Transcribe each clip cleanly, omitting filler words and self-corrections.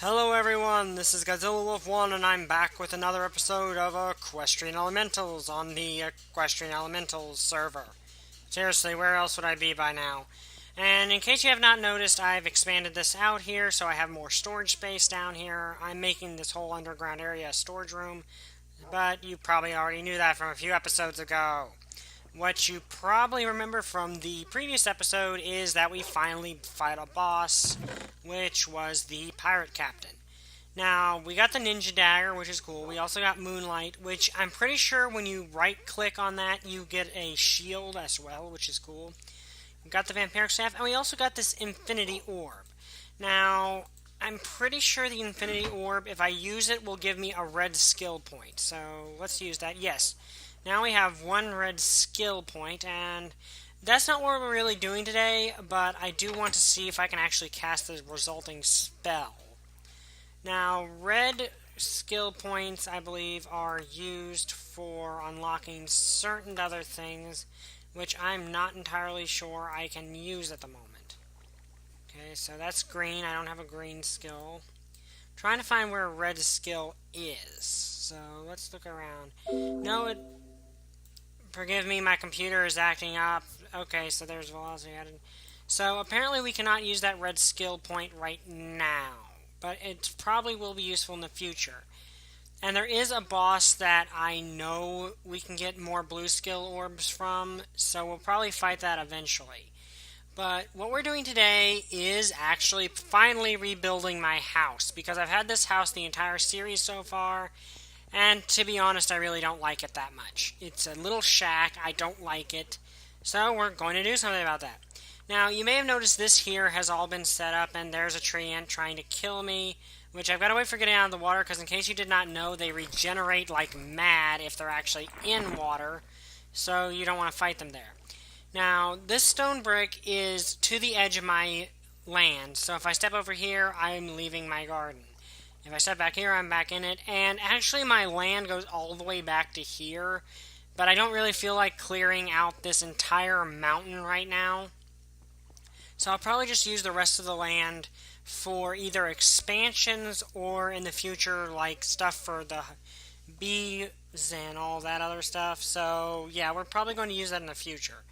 Hello everyone, this is Godzilla Wolf 1 and I'm back with another episode of Equestrian Elementals on the Equestrian Elementals server. Seriously, where else would I be by now? And in case you have not noticed, I've expanded this out here so I have more storage space down here. I'm making this whole underground area a storage room, but you probably already knew that from a few episodes ago. What you probably remember from the previous episode is that we finally fight a boss, which was the pirate captain. Now, we got the ninja dagger, which is cool. We also got moonlight, which I'm pretty sure when you right-click on that, you get a shield as well, which is cool. We got the vampiric staff, and we also got this infinity orb. Now, I'm pretty sure the infinity orb, if I use it, will give me a red skill point. So, let's use that. Yes. Now we have one red skill point, and that's not what we're really doing today, but I do want to see if I can actually cast the resulting spell. Now, red skill points, I believe, are used for unlocking certain other things, which I'm not entirely sure I can use at the moment. Okay, so that's green. I don't have a green skill. Trying to find where a red skill is. So let's look around. No, forgive me, my computer is acting up. Okay, so there's velocity added. So apparently we cannot use that red skill point right now, but it probably will be useful in the future. And there is a boss that I know we can get more blue skill orbs from, so we'll probably fight that eventually. But what we're doing today is actually finally rebuilding my house, because I've had this house the entire series so far, and to be honest, I really don't like it that much. It's a little shack, I don't like it, so we're going to do something about that. Now, you may have noticed this here has all been set up, and there's a tree ant trying to kill me, which I've got to wait for getting out of the water, because in case you did not know, they regenerate like mad if they're actually in water, so you don't want to fight them there. Now, this stone brick is to the edge of my land, so if I step over here, I'm leaving my garden. If I step back here, I'm back in it, and actually my land goes all the way back to here, but I don't really feel like clearing out this entire mountain right now. So I'll probably just use the rest of the land for either expansions or in the future, like stuff for the bees and all that other stuff. So yeah, we're probably going to use that in the future.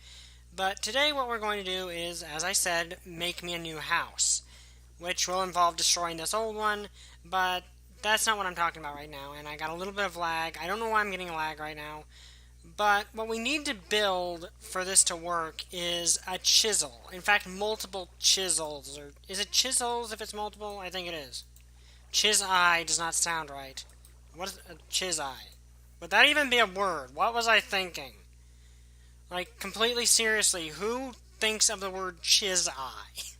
But today what we're going to do is, as I said, make me a new house, which will involve destroying this old one, but that's not what I'm talking about right now, and I got a little bit of lag. I don't know why I'm getting a lag right now, but what we need to build for this to work is a chisel. In fact, multiple chisels. Or is it chisels if it's multiple? I think it is. Chis-eye does not sound right. What is a chis-eye? Would that even be a word? What was I thinking? Like, completely seriously, who thinks of the word chis-eye?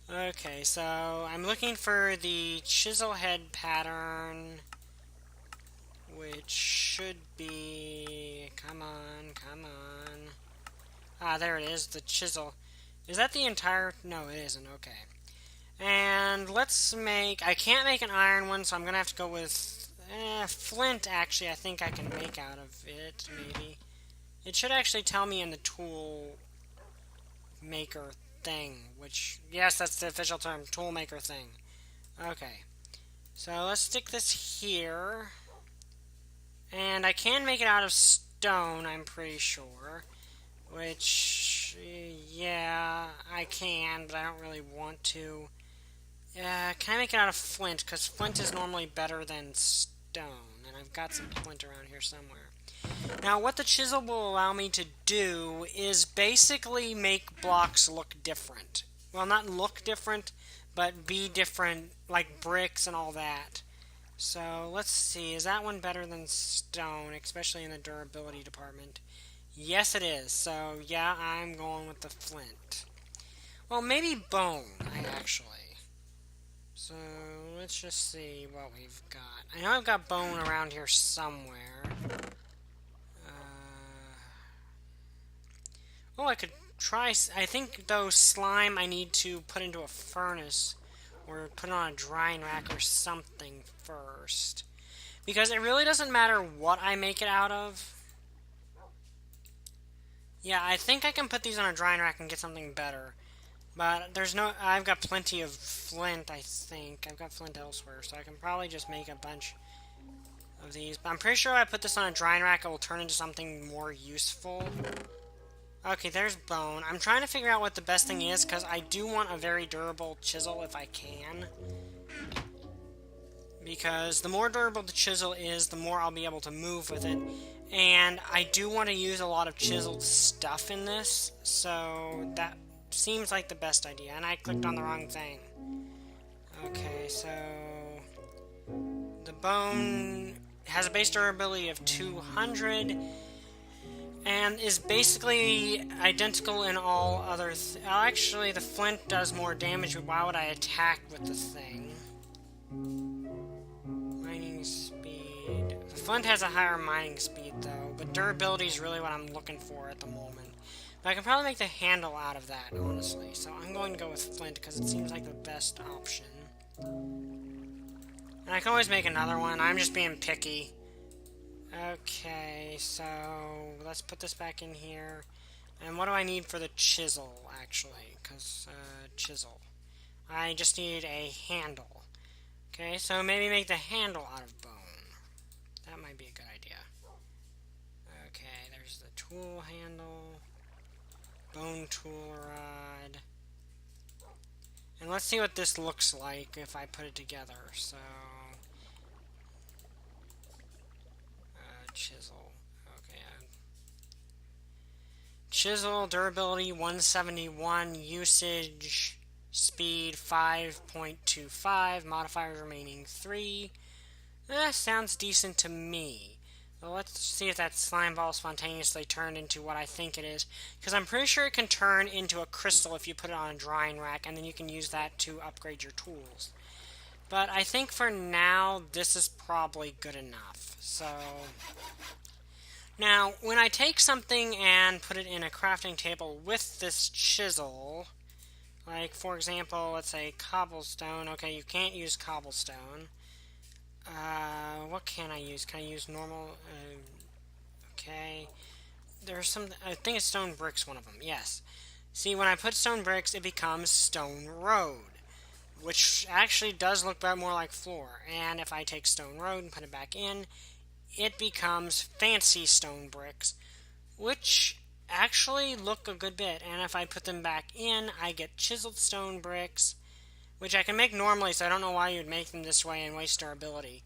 Okay, so I'm looking for the chisel head pattern, which should be... Come on, come on. Ah, there it is, the chisel. Is that the entire... No, it isn't, okay. And let's make... I can't make an iron one, so I'm going to have to go with... flint, actually, I think I can make out of it, maybe. It should actually tell me in the tool maker thing, which, yes, that's the official term, tool maker thing. Okay, so let's stick this here, and I can make it out of stone, I'm pretty sure, which, yeah, I can, but I don't really want to. Can I make it out of flint, because flint is normally better than stone, and I've got some flint around here somewhere. Now, what the chisel will allow me to do is basically make blocks look different. Well, not look different, but be different, like bricks and all that. So, let's see. Is that one better than stone, especially in the durability department? Yes, it is. So, yeah, I'm going with the flint. Well, maybe bone, actually. So, let's just see what we've got. I know I've got bone around here somewhere. Oh, I could try... I think, though, slime I need to put into a furnace or put it on a drying rack or something first. Because it really doesn't matter what I make it out of. Yeah, I think I can put these on a drying rack and get something better. But there's no... I've got plenty of flint, I think. I've got flint elsewhere, so I can probably just make a bunch of these. But I'm pretty sure if I put this on a drying rack, it will turn into something more useful. Okay, there's bone. I'm trying to figure out what the best thing is, because I do want a very durable chisel if I can. Because the more durable the chisel is, the more I'll be able to move with it. And I do want to use a lot of chiseled stuff in this, so that seems like the best idea. And I clicked on the wrong thing. Okay, so the bone has a base durability of 200 and is basically identical in all other... actually, the flint does more damage, but why would I attack with the thing? Mining speed. The flint has a higher mining speed, though, but durability is really what I'm looking for at the moment. But I can probably make the handle out of that, honestly. So I'm going to go with flint, because it seems like the best option. And I can always make another one. I'm just being picky. Okay, so let's put this back in here. And what do I need for the chisel, actually? Because, chisel. I just need a handle. Okay, so maybe make the handle out of bone. That might be a good idea. Okay, there's the tool handle. Bone tool rod. And let's see what this looks like if I put it together. So, chisel. Okay. Chisel, durability 171, usage, speed 5.25, modifiers remaining 3. Sounds decent to me. Well, let's see if that slime ball spontaneously turned into what I think it is. Because I'm pretty sure it can turn into a crystal if you put it on a drying rack, and then you can use that to upgrade your tools. But I think for now, this is probably good enough. So, now, when I take something and put it in a crafting table with this chisel, like, for example, let's say cobblestone. Okay, you can't use cobblestone. What can I use? Can I use normal? Okay. There's some... I think it's stone bricks, one of them. Yes. See, when I put stone bricks, it becomes stone road, which actually does look more like floor. And if I take stone road and put it back in, it becomes fancy stone bricks, which actually look a good bit. And if I put them back in, I get chiseled stone bricks, which I can make normally, so I don't know why you'd make them this way and waste durability.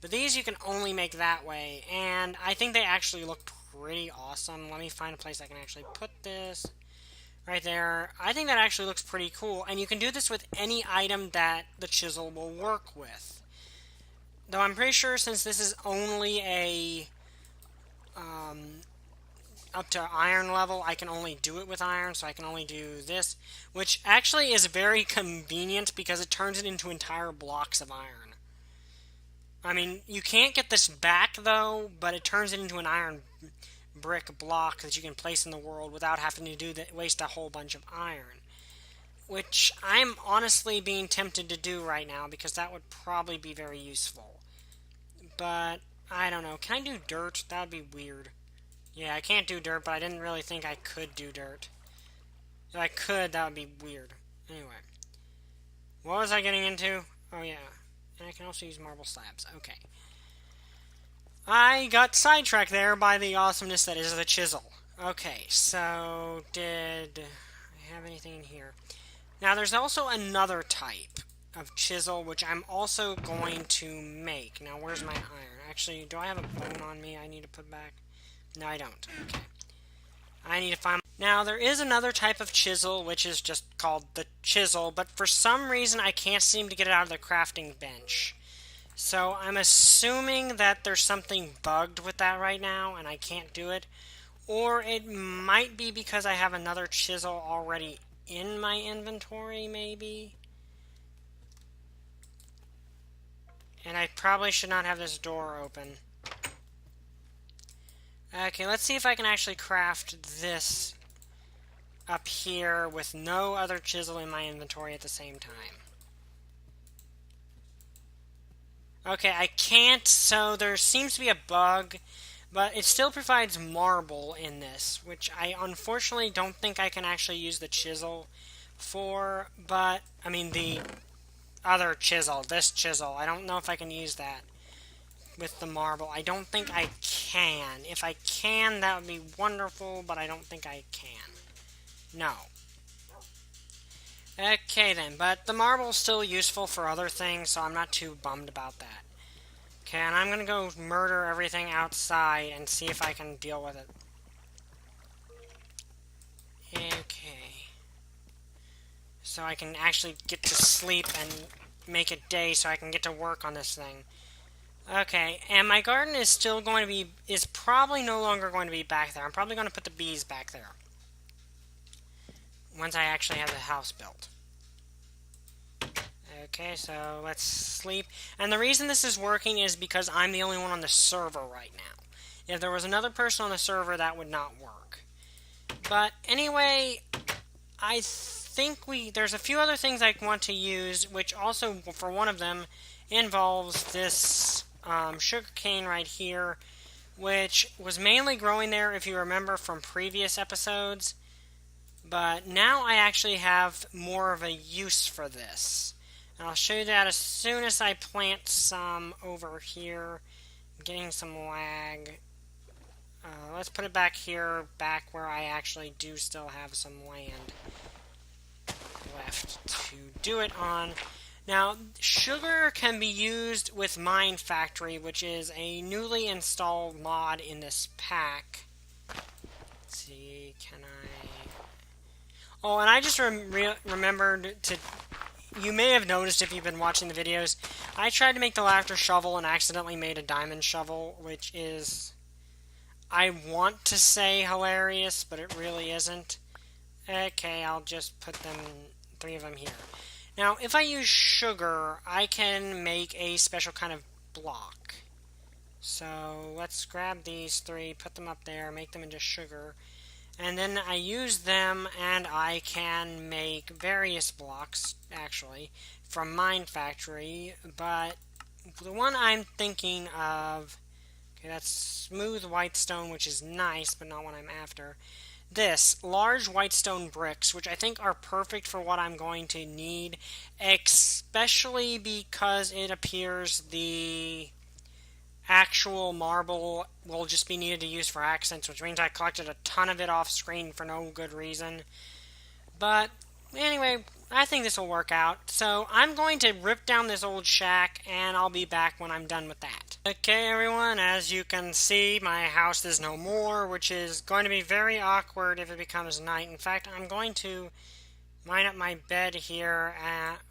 But these you can only make that way, and I think they actually look pretty awesome. Let me find a place I can actually put this. Right there. I think that actually looks pretty cool, and you can do this with any item that the chisel will work with. Though I'm pretty sure since this is only a up to iron level, I can only do it with iron, so I can only do this, which actually is very convenient because it turns it into entire blocks of iron. I mean, you can't get this back, though, but it turns it into an iron brick block that you can place in the world without having to waste a whole bunch of iron. Which I'm honestly being tempted to do right now, because that would probably be very useful. But, I don't know. Can I do dirt? That would be weird. Yeah, I can't do dirt, but I didn't really think I could do dirt. If I could, that would be weird. Anyway. What was I getting into? Oh, yeah. And I can also use marble slabs. Okay. I got sidetracked there by the awesomeness that is the chisel. Okay, so did I have anything in here? Now, there's also another type of chisel, which I'm also going to make. Now, where's my iron? Actually, do I have a bone on me I need to put back? No, I don't. Okay. I need to find... Now, there is another type of chisel, which is just called the chisel, but for some reason I can't seem to get it out of the crafting bench. So, I'm assuming that there's something bugged with that right now, and I can't do it. Or it might be because I have another chisel already in my inventory, maybe? And I probably should not have this door open. Okay, let's see if I can actually craft this up here with no other chisel in my inventory at the same time. Okay, I can't, so there seems to be a bug, but it still provides marble in this, which I unfortunately don't think I can actually use the chisel for, but, I mean, the other chisel, this chisel, I don't know if I can use that with the marble. I don't think I can. If I can, that would be wonderful, but I don't think I can. No. Okay then, but the marble's still useful for other things, so I'm not too bummed about that. Okay, and I'm gonna go murder everything outside and see if I can deal with it. Okay. So I can actually get to sleep and make it day so I can get to work on this thing. Okay, and my garden is still going to be, is probably no longer going to be back there. I'm probably going to put the bees back there. Once I actually have the house built. Okay, so let's sleep. And the reason this is working is because I'm the only one on the server right now. If there was another person on the server, that would not work. But anyway, I think there's a few other things I want to use, which also, for one of them, involves this sugar cane right here, which was mainly growing there, if you remember from previous episodes. But now I actually have more of a use for this. And I'll show you that as soon as I plant some over here. I'm getting some lag. Let's put it back here, back where I actually do still have some land left to do it on. Now, sugar can be used with Mine Factory, which is a newly installed mod in this pack. Let's see, can I... Oh, and I just remembered to... You may have noticed if you've been watching the videos, I tried to make the laughter shovel and accidentally made a diamond shovel, which is... I want to say hilarious, but it really isn't. Okay, I'll just put them, 3 of them here. Now, if I use sugar, I can make a special kind of block. So, let's grab these 3, put them up there, make them into sugar. And then I use them, and I can make various blocks, actually, from Mine Factory. But the one I'm thinking of... Okay, that's smooth white stone, which is nice, but not what I'm after. This, large white stone bricks, which I think are perfect for what I'm going to need, especially because it appears the actual marble will just be needed to use for accents, which means I collected a ton of it off screen for no good reason. But anyway, I think this will work out. So I'm going to rip down this old shack, and I'll be back when I'm done with that. Okay, everyone, as you can see, my house is no more, which is going to be very awkward if it becomes night. In fact, I'm going to mine up my bed here,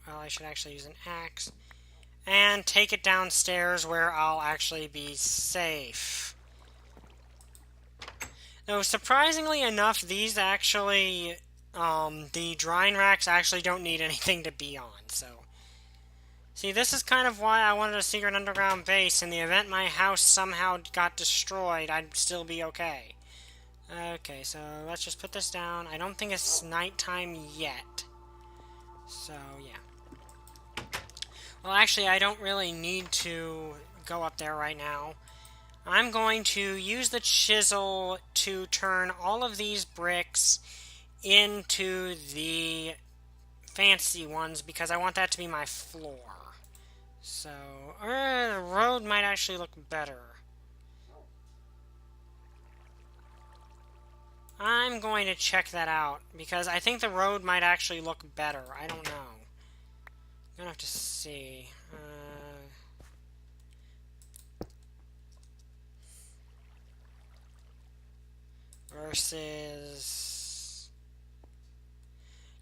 well, I should actually use an axe, and take it downstairs where I'll actually be safe. Though, surprisingly enough, these actually... the drying racks actually don't need anything to be on, so... See, this is kind of why I wanted a secret underground base. In the event my house somehow got destroyed, I'd still be okay. Okay, so let's just put this down. I don't think it's nighttime yet. So, yeah. Well, actually, I don't really need to go up there right now. I'm going to use the chisel to turn all of these bricks into the fancy ones because I want that to be my floor. So, the road might actually look better. I'm going to check that out because I think the road might actually look better. I don't know. I'm gonna have to see. Versus...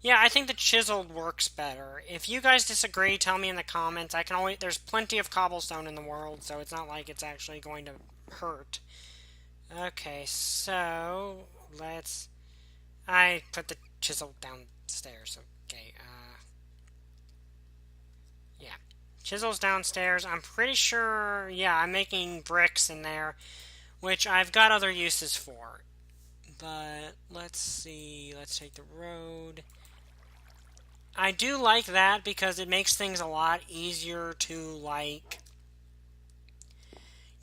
Yeah, I think the chiseled works better. If you guys disagree, tell me in the comments. I can always... There's plenty of cobblestone in the world, so it's not like it's actually going to hurt. Okay, so... Let's... I put the chisel downstairs. Okay, yeah. Chisel's downstairs. I'm pretty sure... Yeah, I'm making bricks in there, which I've got other uses for. But, let's see... Let's take the road... I do like that because it makes things a lot easier to, like,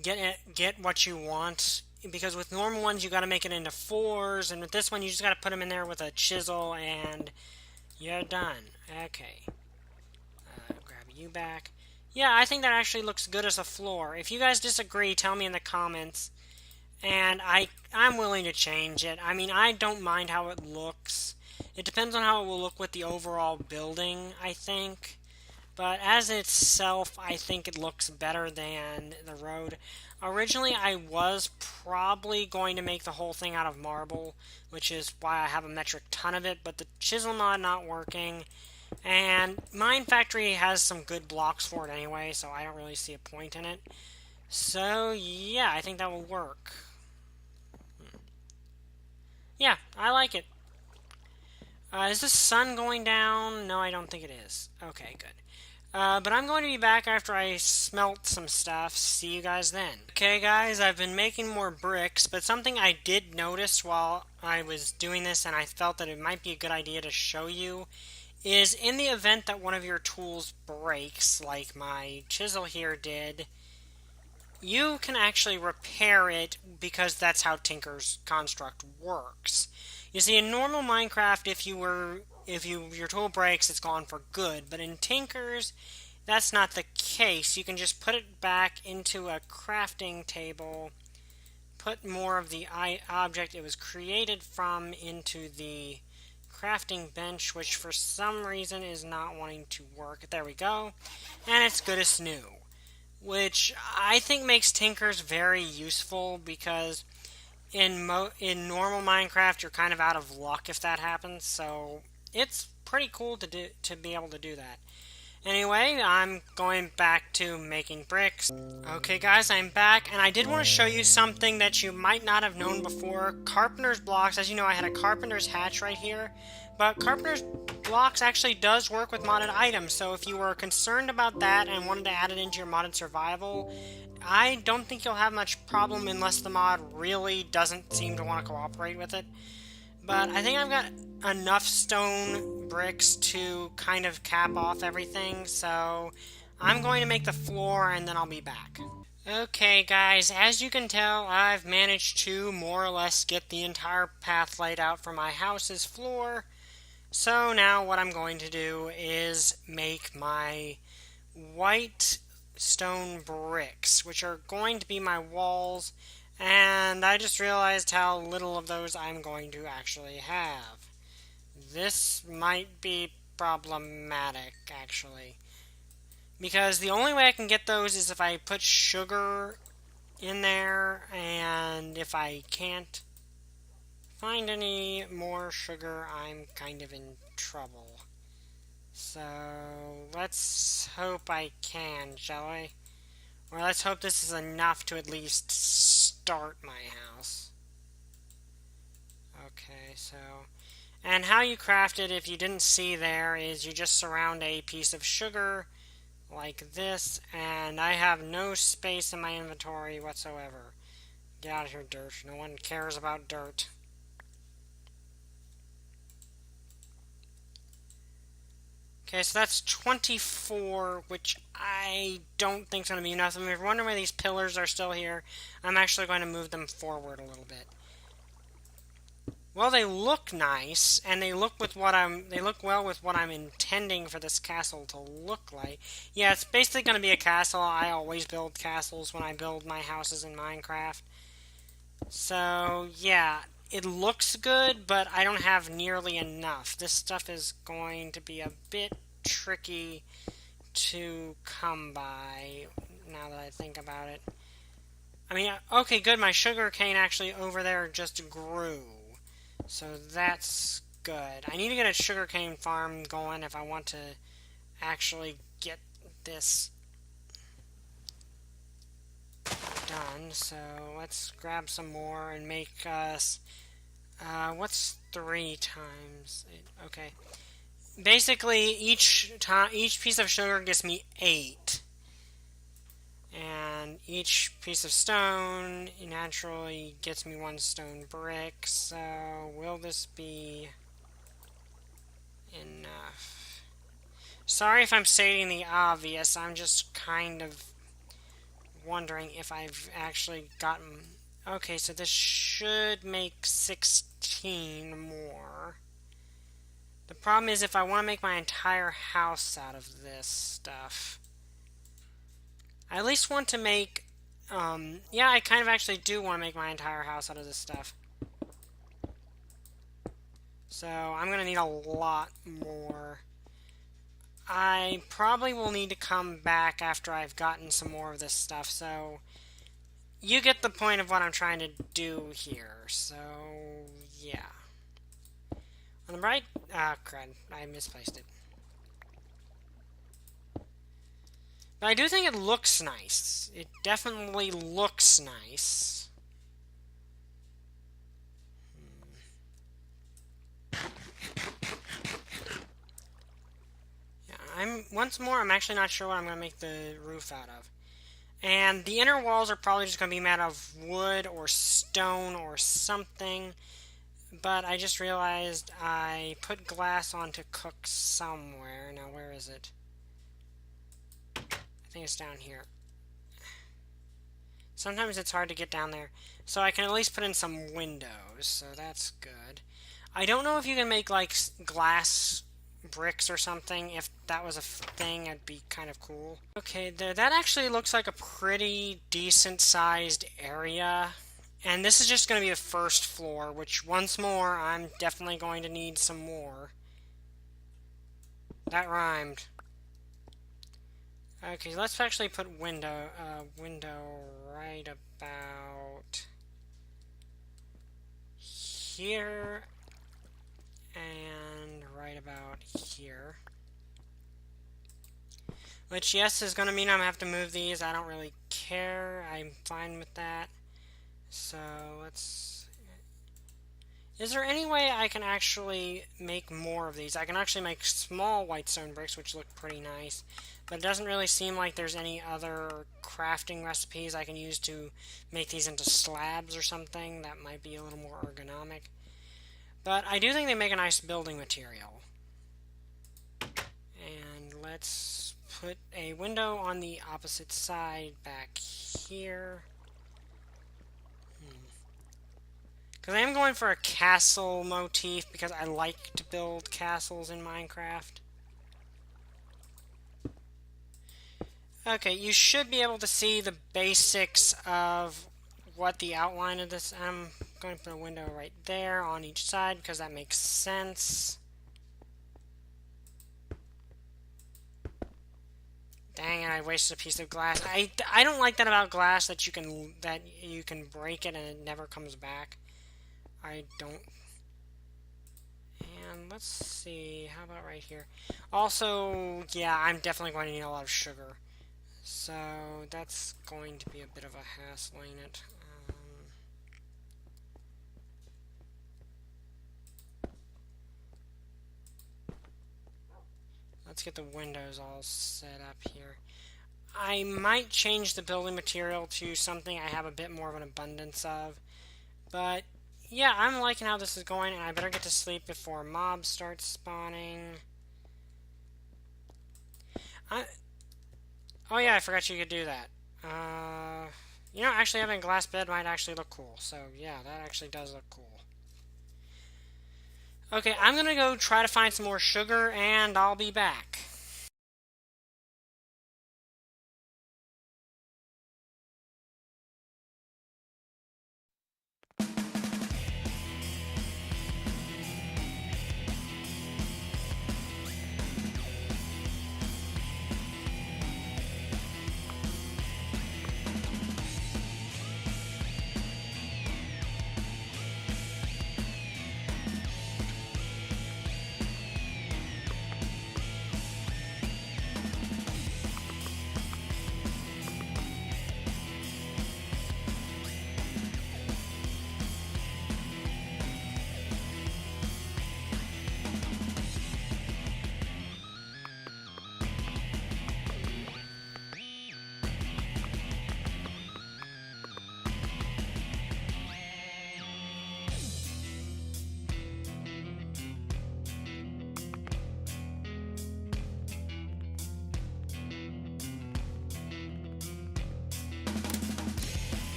get what you want. Because with normal ones, you got to make it into 4s, and with this one, you just got to put them in there with a chisel and You're done. Okay. Grab you back. Yeah, I think that actually looks good as a floor. If you guys disagree, tell me in the comments. And I'm willing to change it. I mean, I don't mind how it looks. It depends on how it will look with the overall building, I think. But as itself, I think it looks better than the road. Originally, I was probably going to make the whole thing out of marble, which is why I have a metric ton of it, but the chisel mod not working. And Mine Factory has some good blocks for it anyway, so I don't really see a point in it. So, yeah, I think that will work. Yeah, I like it. Is the sun going down? No, I don't think it is. Okay, good. But I'm going to be back after I smelt some stuff. See you guys then. Okay, guys, I've been making more bricks, but something I did notice while I was doing this, and I felt that it might be a good idea to show you, is in the event that one of your tools breaks, like my chisel here did, you can actually repair it because that's how Tinker's construct works. You see, in normal Minecraft, if your tool breaks, it's gone for good. But in Tinker's, that's not the case. You can just put it back into a crafting table, put more of the object it was created from into the crafting bench, which for some reason is not wanting to work. There we go. And it's good as new, which I think makes Tinkers very useful because in normal Minecraft you're kind of out of luck if that happens. So it's pretty cool to be able to do that. Anyway, I'm going back to making bricks. Okay guys, I'm back, and I did want to show you something that you might not have known before. Carpenter's blocks, as you know, I had a carpenter's hatch right here, but carpenter's blocks actually does work with modded items, so if you were concerned about that and wanted to add it into your modded survival, I don't think you'll have much problem unless the mod really doesn't seem to want to cooperate with it. But I think I've got enough stone bricks to kind of cap off everything, so I'm going to make the floor and then I'll be back. Okay guys, as you can tell, I've managed to more or less get the entire path laid out for my house's floor. So now what I'm going to do is make my white stone bricks, which are going to be my walls. And I just realized how little of those I'm going to actually have. This might be problematic, actually. Because the only way I can get those is if I put sugar in there, and if I can't find any more sugar, I'm kind of in trouble. So, let's hope I can, shall I? Or let's hope this is enough to at least start my house. Okay, so... And how you craft it, if you didn't see there, is you just surround a piece of sugar like this, and I have no space in my inventory whatsoever. Get out of here, dirt. No one cares about dirt. Okay, so that's 24, which I don't think is going to be enough. I mean, if you're wondering why these pillars are still here, I'm actually going to move them forward a little bit. Well, they look nice, and they look well with what I'm intending for this castle to look like. Yeah, it's basically going to be a castle. I always build castles when I build my houses in Minecraft. So, yeah, it looks good, but I don't have nearly enough. This stuff is going to be a bit tricky to come by, now that I think about it. I mean, okay, good, my sugar cane actually over there just grew. So that's good. I need to get a sugarcane farm going if I want to actually get this done. So let's grab some more and make us... what's 3 times... Okay. Basically, each piece of sugar gives me 8. And each piece of stone naturally gets me 1 stone brick, so will this be enough? Sorry if I'm stating the obvious, I'm just kind of wondering if I've actually gotten... Okay, so this should make 16 more. The problem is if I want to make my entire house out of this stuff, I at least want to make, yeah, I kind of actually do want to make my entire house out of this stuff. So I'm going to need a lot more. I probably will need to come back after I've gotten some more of this stuff, so you get the point of what I'm trying to do here. So, yeah. On the right, crud, I misplaced it. But I do think it looks nice. It definitely looks nice. Yeah, once more, I'm actually not sure what I'm going to make the roof out of. And the inner walls are probably just going to be made of wood or stone or something. But I just realized I put glass on to cook somewhere. Now, where is it? I think it's down here. Sometimes it's hard to get down there. So I can at least put in some windows, so that's good. I don't know if you can make, like, glass bricks or something. If that was a thing, it'd be kind of cool. Okay, there. That actually looks like a pretty decent-sized area. And this is just going to be the first floor, which, once more, I'm definitely going to need some more. That rhymed. Okay, let's actually put window right about here and right about here. Which, yes, is going to mean I'm going to have to move these. I don't really care. I'm fine with that. So, let's... Is there any way I can actually make more of these? I can actually make small white stone bricks, which look pretty nice. But it doesn't really seem like there's any other crafting recipes I can use to make these into slabs or something. That might be a little more ergonomic. But I do think they make a nice building material. And let's put a window on the opposite side back here. Because I am going for a castle motif because I like to build castles in Minecraft. Okay, you should be able to see the basics of what the outline of this... I'm going to put a window right there on each side because that makes sense. Dang it, I wasted a piece of glass. I don't like that about glass, that you can break it and it never comes back. I don't... And let's see, how about right here? Also, yeah, I'm definitely going to need a lot of sugar. So, that's going to be a bit of a hassle, ain't it? Let's get the windows all set up here. I might change the building material to something I have a bit more of an abundance of. But, yeah, I'm liking how this is going, and I better get to sleep before mobs start spawning. Oh yeah, I forgot you could do that. You know, actually having a glass bed might actually look cool. So, yeah, that actually does look cool. Okay, I'm gonna go try to find some more sugar, and I'll be back.